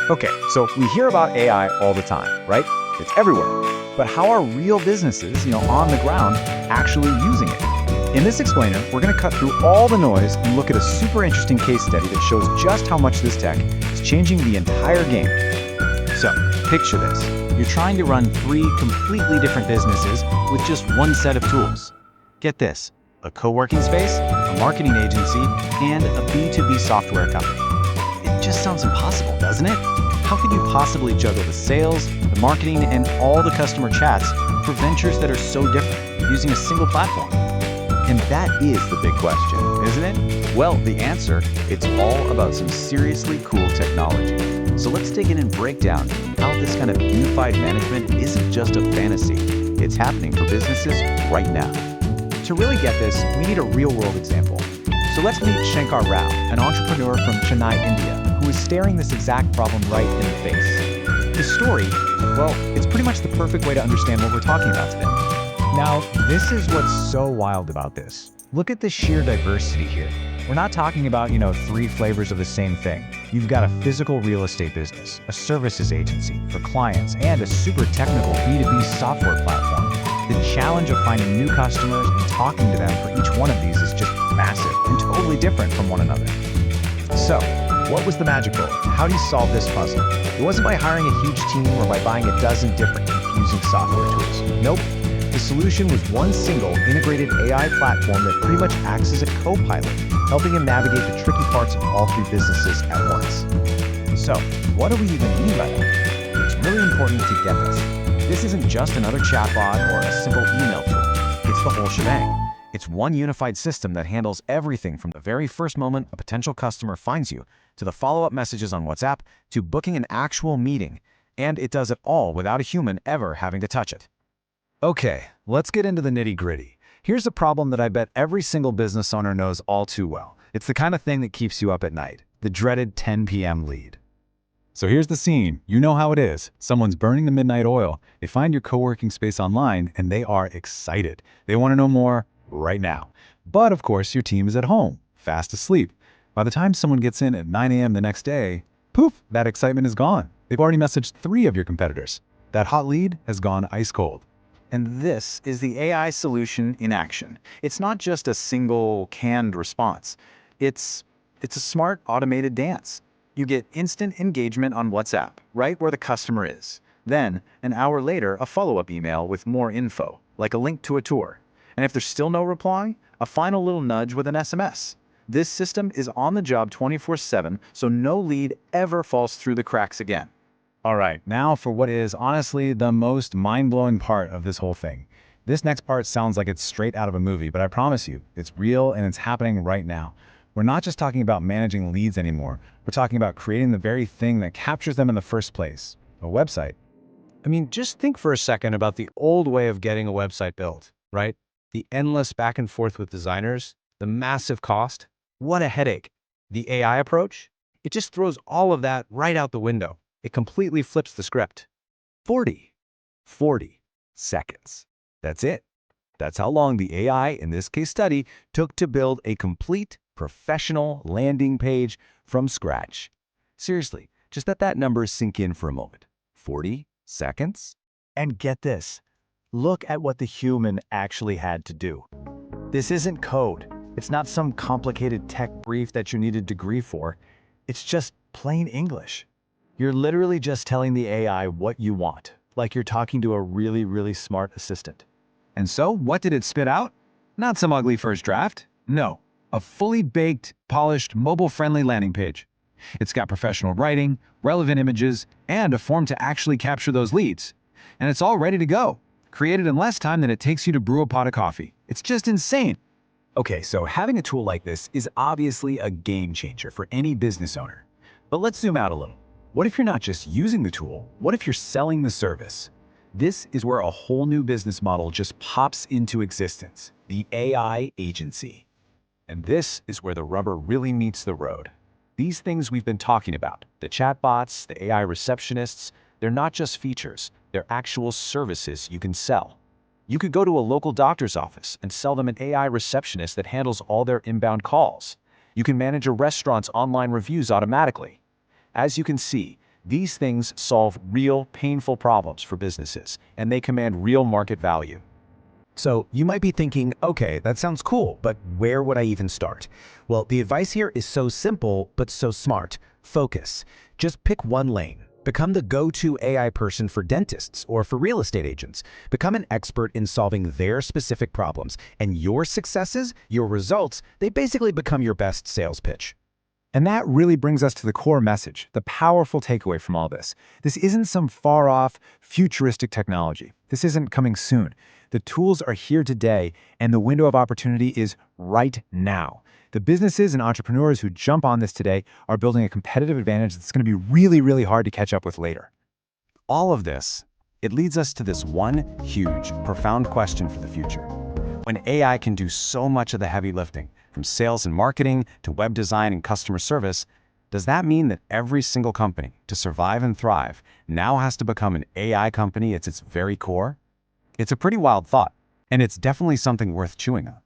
Okay, so we hear about AI all the time, right? It's everywhere. But how are real businesses, on the ground, actually using it? In this explainer, we're going to cut through all the noise and look at a super interesting case study that shows just how much this tech is changing the entire game. So, picture this. You're trying to run three completely different businesses with just one set of tools. Get this, a co-working space, a marketing agency, and a B2B software company. It just sounds impossible, doesn't it? How could you possibly juggle the sales, the marketing, and all the customer chats for ventures that are so different using a single platform? And that is the big question, isn't it? Well, the answer, it's all about some seriously cool technology. So let's dig in and break down how this kind of unified management isn't just a fantasy. It's happening for businesses right now. To really get this, we need a real-world example. So let's meet Shankar Rao, an entrepreneur from Chennai, India, who is staring this exact problem right in the face. His story, well, it's pretty much the perfect way to understand what we're talking about today. Now, this is what's so wild about this. Look at the sheer diversity here. We're not talking about, three flavors of the same thing. You've got a physical real estate business, a services agency for clients, and a super technical B2B software platform. The challenge of finding new customers and talking to them for each one of these is just massive and totally different from one another. So, what was the magic bullet? How do you solve this puzzle? It wasn't by hiring a huge team or by buying a dozen different confusing software tools. Nope. The solution was one single integrated AI platform that pretty much acts as a co-pilot, helping him navigate the tricky parts of all three businesses at once. So, what do we even mean by that? It's really important to get this. This isn't just another chatbot or a simple email tool. It's the whole shebang. It's one unified system that handles everything from the very first moment a potential customer finds you, to the follow-up messages on WhatsApp, to booking an actual meeting. And it does it all without a human ever having to touch it. Okay, let's get into the nitty-gritty. Here's a problem that I bet every single business owner knows all too well. It's the kind of thing that keeps you up at night, the dreaded 10 p.m. lead. So here's the scene. You know how it is. Someone's burning the midnight oil. They find your co-working space online, and they are excited. They want to know more right now. But of course, your team is at home, fast asleep. By the time someone gets in at 9 a.m. the next day, poof, that excitement is gone. They've already messaged 3 of your competitors. That hot lead has gone ice cold. And this is the AI solution in action. It's not just a single canned response. It's a smart automated dance. You get instant engagement on WhatsApp, right where the customer is. Then, an hour later, a follow-up email with more info, like a link to a tour. And if there's still no reply, a final little nudge with an SMS. This system is on the job 24/7, so no lead ever falls through the cracks again. All right, now for what is honestly the most mind-blowing part of this whole thing. This next part sounds like it's straight out of a movie, but I promise you, it's real and it's happening right now. We're not just talking about managing leads anymore. We're talking about creating the very thing that captures them in the first place, a website. I mean, just think for a second about the old way of getting a website built, right? The endless back and forth with designers, the massive cost. What a headache. The AI approach? It just throws all of that right out the window. It completely flips the script. 40 seconds. That's it. That's how long the AI in this case study took to build a complete professional landing page from scratch. Seriously, just let that number sink in for a moment. 40 seconds? And get this. Look at what the human actually had to do. This isn't code. It's not some complicated tech brief that you need a degree for. It's just plain English. You're literally just telling the AI what you want, like you're talking to a really, really smart assistant. And so, what did it spit out? Not some ugly first draft. No, a fully baked, polished, mobile-friendly landing page. It's got professional writing, relevant images, and a form to actually capture those leads. And it's all ready to go, created in less time than it takes you to brew a pot of coffee. It's just insane. Okay, so having a tool like this is obviously a game changer for any business owner. But let's zoom out a little. What if you're not just using the tool? What if you're selling the service? This is where a whole new business model just pops into existence, the AI agency. And this is where the rubber really meets the road. These things we've been talking about, the chatbots, the AI receptionists, they're not just features, they're actual services you can sell. You could go to a local doctor's office and sell them an AI receptionist that handles all their inbound calls. You can manage a restaurant's online reviews automatically. As you can see, These things solve real, painful problems for businesses, and they command real market value. So you might be thinking, okay, that sounds cool, but where would I even start? Well, the advice here is so simple, but so smart. Focus. Just pick one lane. Become the go-to AI person for dentists or for real estate agents. Become an expert in solving their specific problems, and your successes, your results, they basically become your best sales pitch. And that really brings us to the core message, the powerful takeaway from all this. This isn't some far-off, futuristic technology. This isn't coming soon. The tools are here today, and the window of opportunity is right now. The businesses and entrepreneurs who jump on this today are building a competitive advantage that's going to be really, really hard to catch up with later. All of this, it leads us to this one huge, profound question for the future. When AI can do so much of the heavy lifting, from sales and marketing to web design and customer service, does that mean that every single company, to survive and thrive, now has to become an AI company at its very core? It's a pretty wild thought, and it's definitely something worth chewing on.